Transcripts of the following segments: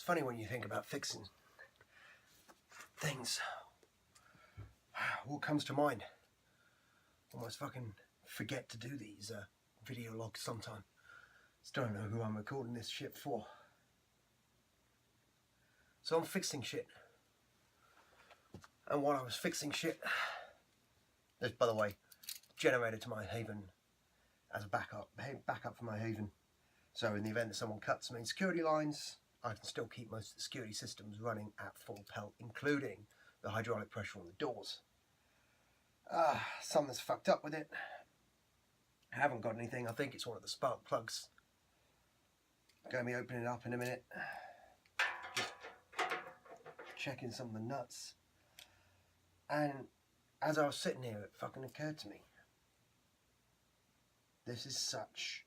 funny when you think about fixing things. What comes to mind? Almost fucking forget to do these video logs sometime. Still don't know who I'm recording this shit for. So I'm fixing shit. And while I was fixing shit, there's, by the way, generator to my Haven as a backup for my Haven. So in the event that someone cuts main security lines, I can still keep most of the security systems running at full pelt, including the hydraulic pressure on the doors. Something's fucked up with it. I haven't got anything. I think it's one of the spark plugs. Going to be opening it up in a minute. Just checking some of the nuts. And as I was sitting here, it fucking occurred to me. This is such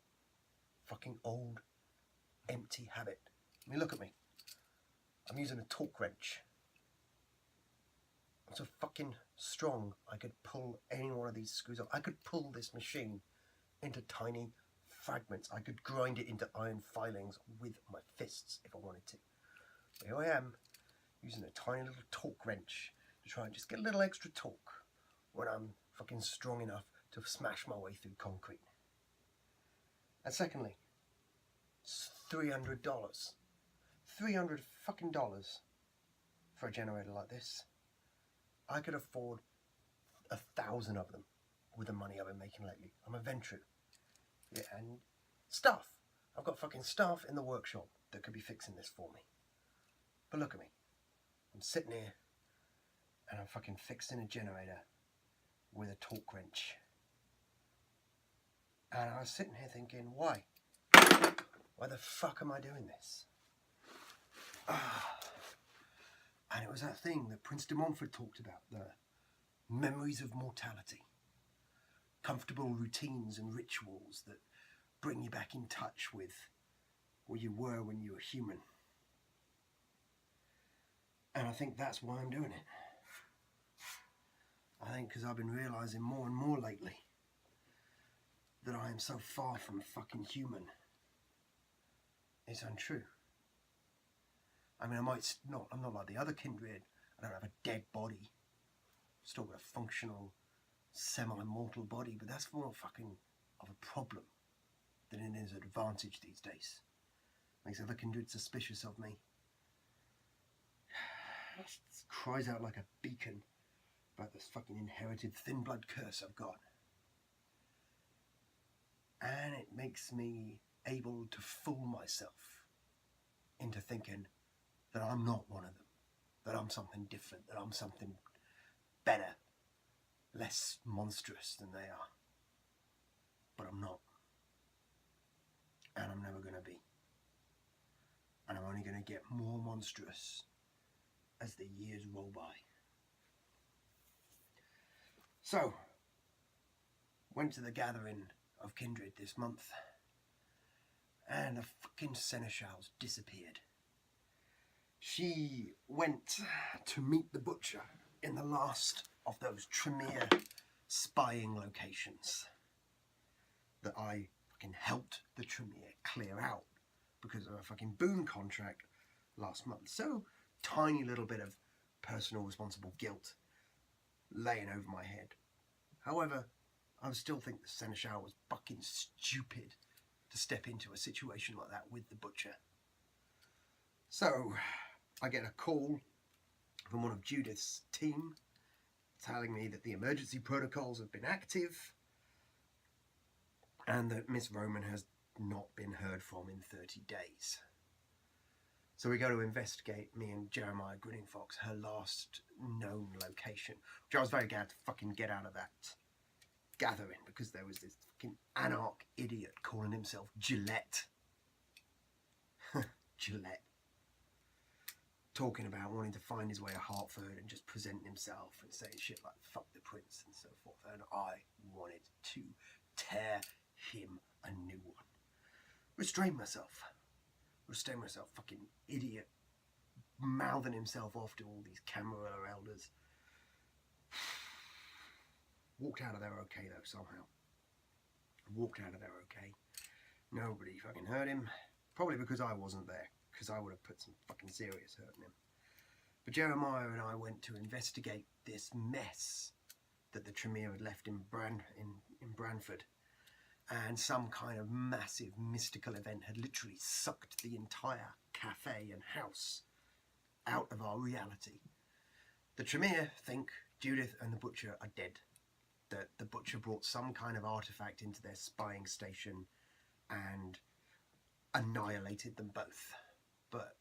fucking old, empty habit. I mean, look at me. I'm using a torque wrench. I'm so fucking strong, I could pull any one of these screws off. I could pull this machine into tiny fragments. I could grind it into iron filings with my fists if I wanted to. But here I am, using a tiny little torque wrench to try and just get a little extra torque when I'm fucking strong enough to smash my way through concrete. And secondly, it's $300. $300 fucking dollars for a generator like this. I could afford 1,000 of them with the money I've been making lately. I'm a Ventru. Yeah, and staff. I've got fucking staff in the workshop that could be fixing this for me. But look at me. I'm sitting here and I'm fucking fixing a generator with a torque wrench. And I was sitting here thinking, why? Why the fuck am I doing this? And it was that thing that Prince de Montfort talked about, the memories of mortality. Comfortable routines and rituals that bring you back in touch with where you were when you were human. And I think that's why I'm doing it. I think because I've been realising more and more lately that I am so far from fucking human. It's untrue. I mean, I'm not like the other kindred. I don't have a dead body. Still got a functional, semi-mortal body, but that's more fucking of a problem than it is an advantage these days. Makes other kindred suspicious of me. It cries out like a beacon about this fucking inherited thin blood curse I've got. And it makes me able to fool myself into thinking that I'm not one of them, that I'm something different, that I'm something better, less monstrous than they are. But I'm not. And I'm never going to be. And I'm only going to get more monstrous as the years roll by. So, went to the gathering of kindred this month, and the fucking seneschal's disappeared. She went to meet the butcher in the last of those Tremere spying locations that I fucking helped the Tremere clear out because of a fucking boon contract last month. So, tiny little bit of personal responsible guilt laying over my head. However, I still think the seneschal was fucking stupid to step into a situation like that with the butcher. So, I get a call from one of Judith's team telling me that the emergency protocols have been active and that Miss Roman has not been heard from in 30 days. So we go to investigate, me and Jeremiah Grinning Fox, her last known location, which I was very glad to fucking get out of that gathering because there was this fucking anarch idiot calling himself Gillette. Gillette. Talking about wanting to find his way to Hartford and just presenting himself and saying shit like fuck the prince and so forth. And I wanted to tear him a new one. Restrain myself, fucking idiot, mouthing himself off to all these Camarilla elders. Walked out of there okay though, somehow. Walked out of there okay. Nobody fucking heard him. Probably because I wasn't there. because I would have put some fucking serious hurt in him. But Jeremiah and I went to investigate this mess that the Tremere had left in Branford, and some kind of massive mystical event had literally sucked the entire cafe and house out of our reality. The Tremere think Judith and the Butcher are dead, that the Butcher brought some kind of artifact into their spying station and annihilated them both. But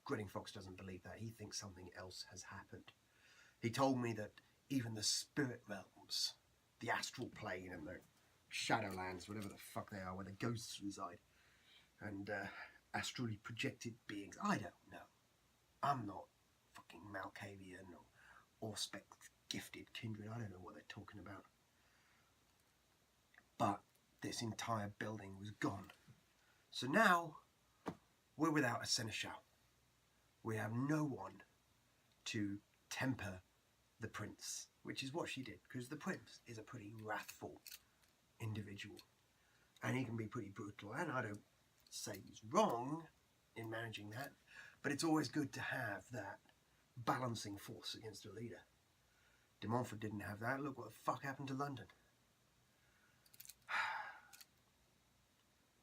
Grinning Fox doesn't believe that. He thinks something else has happened. He told me that even the spirit realms, the astral plane and the Shadowlands, whatever the fuck they are, where the ghosts reside, and astrally projected beings. I don't know. I'm not fucking Malkavian or Auspex gifted kindred. I don't know what they're talking about. But this entire building was gone. So now we're without a seneschal. We have no one to temper the prince, which is what she did, because the prince is a pretty wrathful individual, and he can be pretty brutal, and I don't say he's wrong in managing that, but it's always good to have that balancing force against a leader. De Montfort didn't have that. Look what the fuck happened to London.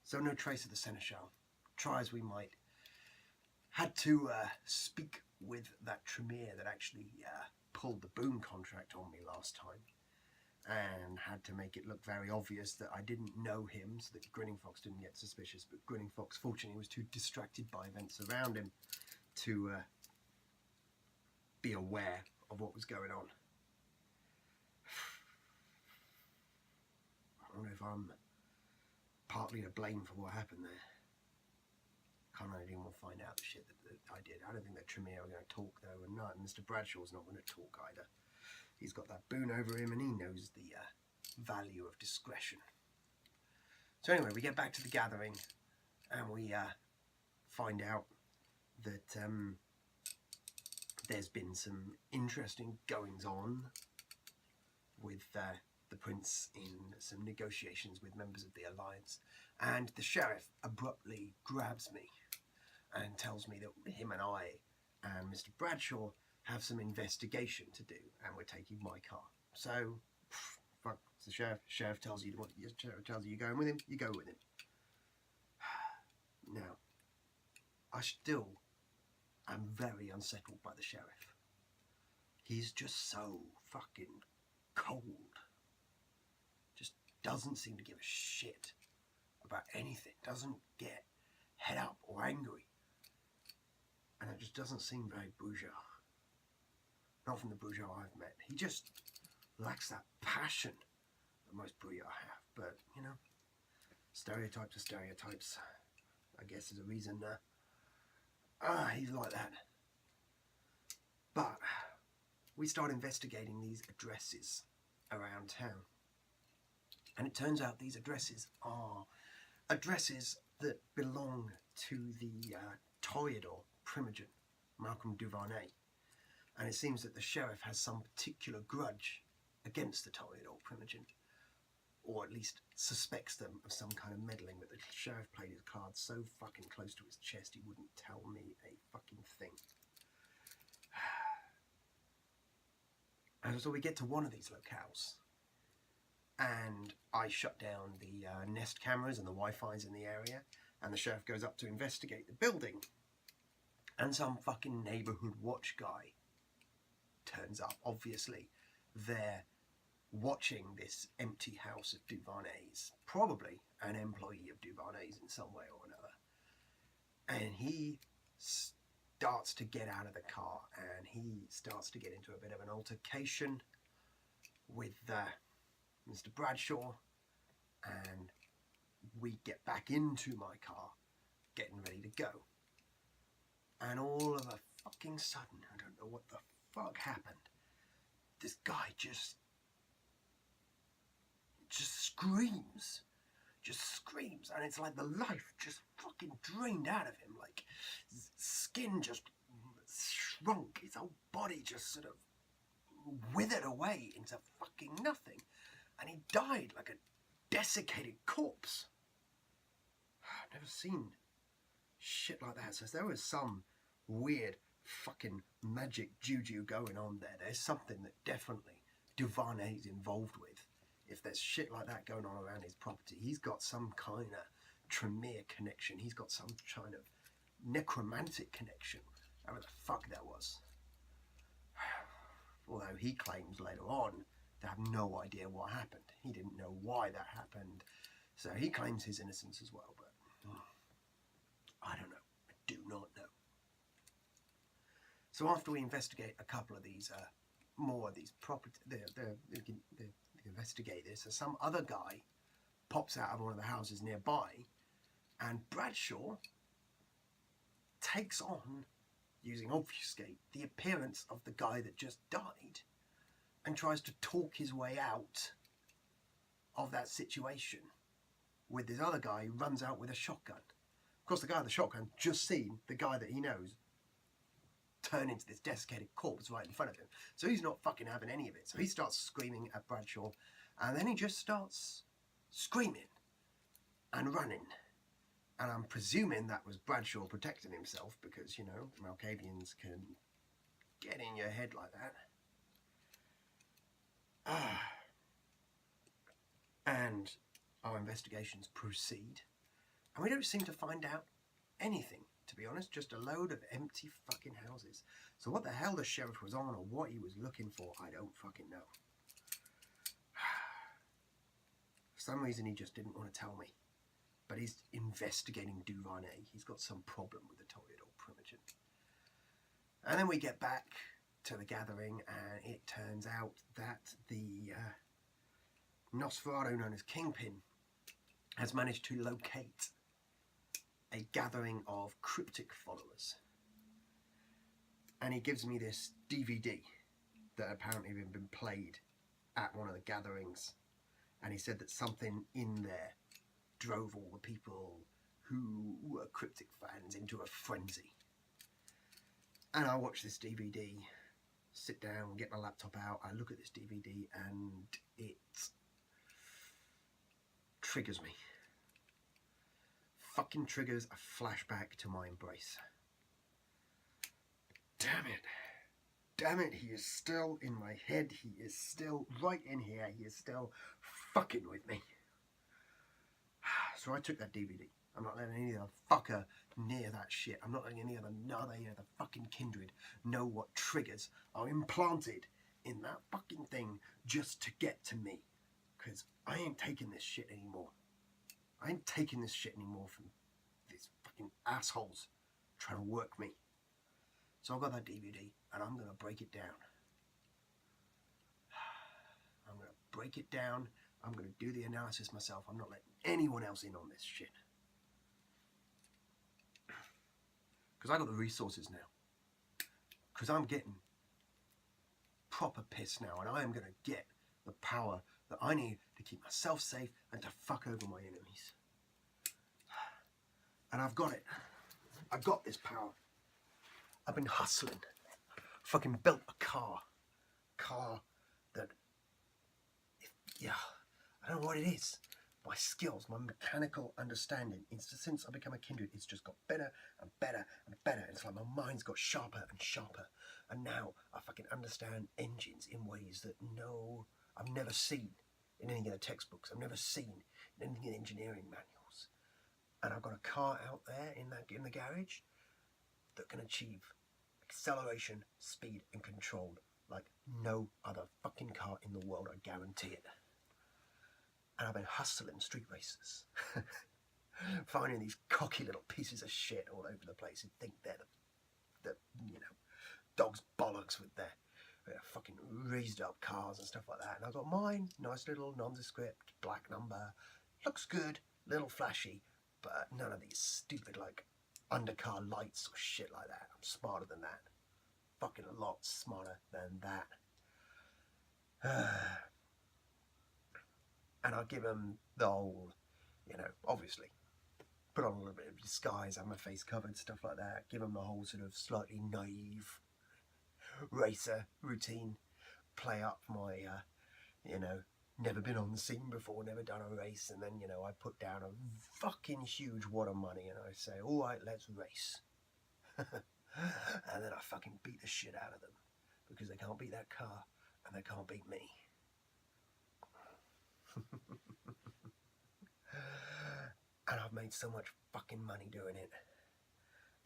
So no trace of the seneschal. Try as we might. Had to speak with that Tremere that actually pulled the boom contract on me last time, and had to make it look very obvious that I didn't know him so that Grinning Fox didn't get suspicious. But Grinning Fox, fortunately, was too distracted by events around him to be aware of what was going on. I don't know if I'm partly to blame for what happened there. Can't let anyone find out the shit that I did. I don't think that Tremere are going to talk, though, and no, Mr. Bradshaw's not going to talk either. He's got that boon over him, and he knows the value of discretion. So anyway, we get back to the gathering, and we find out that there's been some interesting goings-on with the prince in some negotiations with members of the Alliance, and the sheriff abruptly grabs me and tells me that him and I and Mr. Bradshaw have some investigation to do, and we're taking my car. So, fuck, it's the sheriff. Sheriff tells you what. Sheriff tells you you're going with him. You go with him. Now, I still am very unsettled by the sheriff. He's just so fucking cold. Just doesn't seem to give a shit about anything. Doesn't get head up or angry. And it just doesn't seem very bourgeois. Not from the bourgeois I've met. He just lacks that passion that most bourgeois have. But, you know, stereotypes are stereotypes. I guess there's a reason he's like that. But we start investigating these addresses around town. And it turns out these addresses are addresses that belong to the Toreador Primogen, Malcolm Duvarney. And it seems that the sheriff has some particular grudge against the Toreador Primogen, or at least suspects them of some kind of meddling, but the sheriff played his cards so fucking close to his chest he wouldn't tell me a fucking thing. And so we get to one of these locales, and I shut down the Nest cameras and the Wi-Fi's in the area, and the sheriff goes up to investigate the building, and some fucking neighbourhood watch guy turns up. Obviously, they're watching this empty house of Duvarney's, probably an employee of Duvarney's in some way or another. And he starts to get out of the car, and he starts to get into a bit of an altercation with Mr. Bradshaw, and we get back into my car, getting ready to go. And all of a fucking sudden, I don't know what the fuck happened, this guy just screams, and it's like the life just fucking drained out of him, like his skin just shrunk, his whole body just sort of withered away into fucking nothing, and he died like a desiccated corpse. I've never seen shit like that. So there was some weird fucking magic juju going on there. There's something that definitely Duvernay's involved with. If there's shit like that going on around his property, he's got some kind of Tremere connection. He's got some kind of necromantic connection. Whatever the fuck that was. Although he claims later on to have no idea what happened. He didn't know why that happened. So he claims his innocence as well, but I don't know. I do not know. So after we investigate a couple of these, more of these property, they investigate this, some other guy pops out of one of the houses nearby, and Bradshaw takes on, using obfuscate, the appearance of the guy that just died, and tries to talk his way out of that situation with this other guy who runs out with a shotgun. Of course, the guy with the shotgun just seen the guy that he knows turn into this desiccated corpse right in front of him. So he's not fucking having any of it. So he starts screaming at Bradshaw, and then he just starts screaming and running. And I'm presuming that was Bradshaw protecting himself, because, you know, Malkavians can get in your head like that. And our investigations proceed, and we don't seem to find out anything, to be honest. Just a load of empty fucking houses. So what the hell the sheriff was on, or what he was looking for, I don't fucking know. For some reason he just didn't want to tell me. But he's investigating Duvernay. He's got some problem with the Toreador Primogen. And then we get back to the gathering, and it turns out that the Nosferatu, known as Kingpin, has managed to locate a gathering of cryptic followers. And he gives me this DVD that apparently had been played at one of the gatherings. And he said that something in there drove all the people who were cryptic fans into a frenzy. And I watch this DVD, sit down, get my laptop out, I look at this DVD, and it triggers me. Fucking triggers a flashback to my embrace. Damn it. Damn it, he is still in my head. He is still right in here. He is still fucking with me. So I took that DVD. I'm not letting any other fucker near that shit. I'm not letting any other fucking kindred know what triggers are implanted in that fucking thing just to get to me. Because I ain't taking this shit anymore. I ain't taking this shit anymore from these fucking assholes trying to work me. So I've got that DVD, and I'm going to break it down. I'm going to break it down. I'm going to do the analysis myself. I'm not letting anyone else in on this shit. Because I got the resources now. Because I'm getting proper pissed now, and I am going to get the power that I need to keep myself safe and to fuck over my enemies. And I've got it. I've got this power. I've been hustling. Fucking built a car that, I don't know what it is. My skills, my mechanical understanding, since I became a kindred, it's just got better and better and better. It's like my mind's got sharper and sharper. And now I fucking understand engines in ways that I've never seen in any of the textbooks. I've never seen in any of the engineering manuals. And I've got a car out there in the garage that can achieve acceleration, speed, and control like no other fucking car in the world, I guarantee it. And I've been hustling street races, finding these cocky little pieces of shit all over the place who think they're the dog's bollocks with their fucking raised up cars and stuff like that. And I've got mine, nice little nondescript, black number, looks good, little flashy, but none of these stupid like undercar lights or shit like that. I'm smarter than that. Fucking a lot smarter than that. And I'll give them the whole, obviously, put on a little bit of disguise, have my face covered, stuff like that. Give them the whole sort of slightly naive racer routine. Play up my, never been on the scene before, never done a race, and then, you know, I put down a fucking huge wad of money and I say, all right, let's race. And then I fucking beat the shit out of them because they can't beat that car and they can't beat me. And I've made so much fucking money doing it.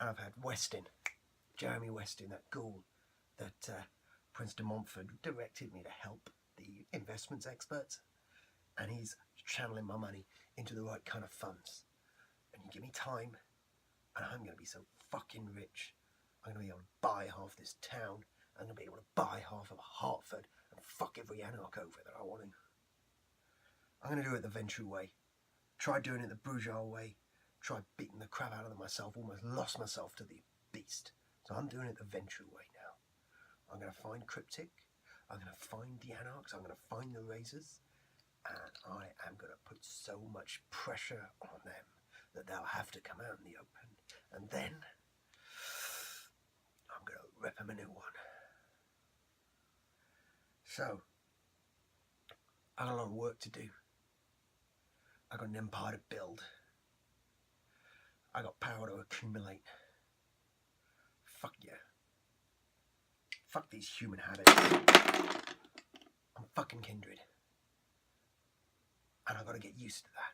And I've had Jeremy Weston, that ghoul that Prince de Montfort directed me to help the investments experts. And he's channeling my money into the right kind of funds. And you give me time, and I'm going to be so fucking rich. I'm going to be able to buy half this town. I'm going to be able to buy half of Hartford and fuck every anarch over that I want to. I'm going to do it the Ventru way. Tried doing it the bourgeois way. Tried beating the crap out of myself. Almost lost myself to the beast. So I'm doing it the Ventru way now. I'm going to find Cryptic. I'm going to find the anarchs. I'm going to find the razors. And I am going to put so much pressure on them that they'll have to come out in the open. And then I'm going to rip them a new one. So, I got a lot of work to do. I got an empire to build. I got power to accumulate. Fuck yeah. Fuck these human habits. I'm fucking kindred. And I gotta get used to that.